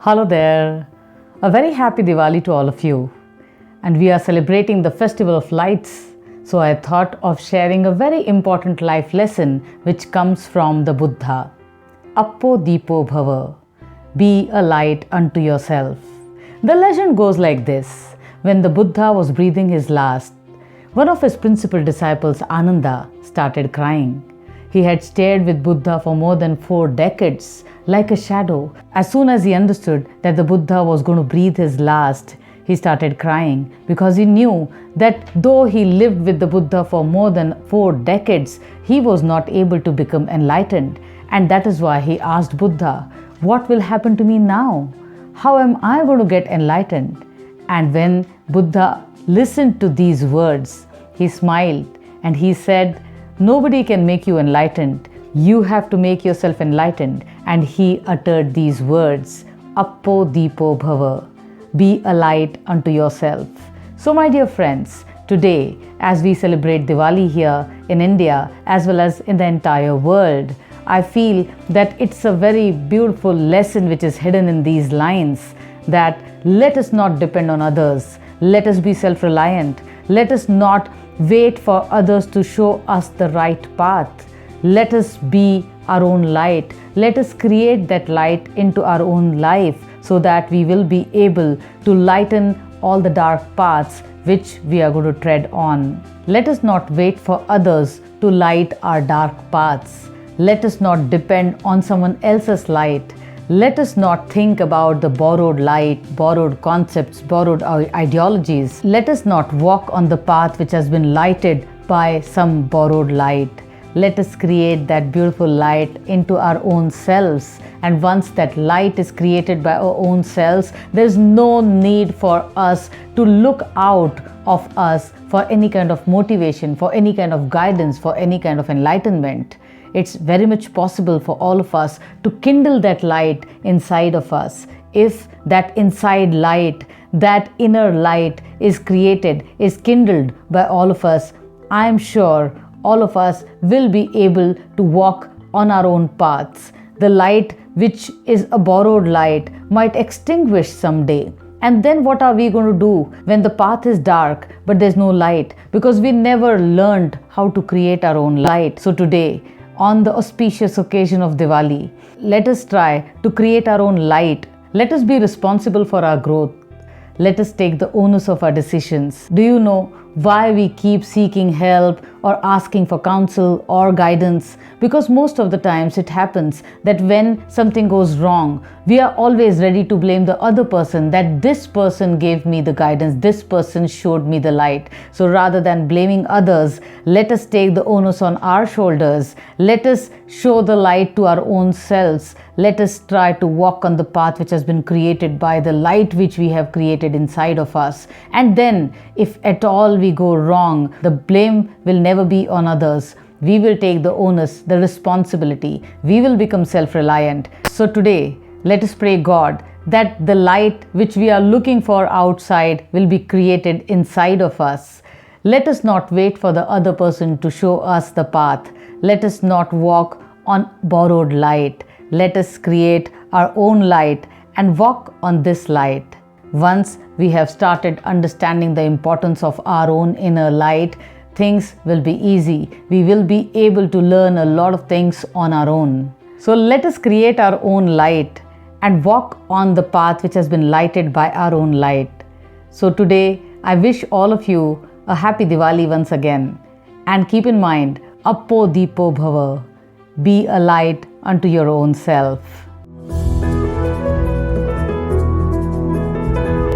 Hello there. A very happy Diwali to all of you. And we are celebrating the festival of lights. So I thought of sharing a very important life lesson which comes from the Buddha. Appo Deepo Bhava. Be a light unto yourself. The legend goes like this. When the Buddha was breathing his last, one of his principal disciples, Ananda, started crying. He had stayed with Buddha for more than 4 decades, like a shadow. As soon as he understood that the Buddha was going to breathe his last, he started crying because he knew that though he lived with the Buddha for more than 4 decades, he was not able to become enlightened. And that is why he asked Buddha, "What will happen to me now? How am I going to get enlightened?" And when Buddha listened to these words, he smiled and he said, "Nobody can make you enlightened. You have to make yourself enlightened." And he uttered these words, Appo Deepo Bhava. Be a light unto yourself. So my dear friends, today as we celebrate Diwali here in India as well as in the entire world, I feel that it's a very beautiful lesson which is hidden in these lines, that let us not depend on others. Let us be self-reliant. Let us not wait for others to show us the right path. Let us be our own light. Let us create that light into our own life so that we will be able to lighten all the dark paths which we are going to tread on. Let us not wait for others to light our dark paths. Let us not depend on someone else's light. Let us not think about the borrowed light, borrowed concepts, borrowed ideologies. Let us not walk on the path which has been lighted by some borrowed light. Let us create that beautiful light into our own selves. And once that light is created by our own selves, there is no need for us to look out of us for any kind of motivation, for any kind of guidance, for any kind of enlightenment. It's very much possible for all of us to kindle that light inside of us. If that inside light, that inner light is created, is kindled by all of us, I am sure all of us will be able to walk on our own paths. The light which is a borrowed light might extinguish someday. And then what are we going to do when the path is dark but there's no light? Because we never learned how to create our own light. So today, on the auspicious occasion of Diwali, let us try to create our own light. Let us be responsible for our growth. Let us take the onus of our decisions. Do you know why we keep seeking help or asking for counsel or guidance? Because most of the times it happens that when something goes wrong, we are always ready to blame the other person, that this person gave me the guidance, this person showed me the light. So rather than blaming others, let us take the onus on our shoulders. Let us show the light to our own selves. Let us try to walk on the path which has been created by the light which we have created inside of us. And then, if at all we go wrong, the blame will never be on others. We will take the onus, the responsibility. We will become self-reliant. So today, let us pray God that the light which we are looking for outside will be created inside of us. Let us not wait for the other person to show us the path. Let us not walk on borrowed light. Let us create our own light and walk on this light. Once we have started understanding the importance of our own inner light, things will be easy. We will be able to learn a lot of things on our own. So let us create our own light and walk on the path which has been lighted by our own light. So today, I wish all of you a happy Diwali once again. And keep in mind, Appo Deepo Bhava. Be a light unto your own self.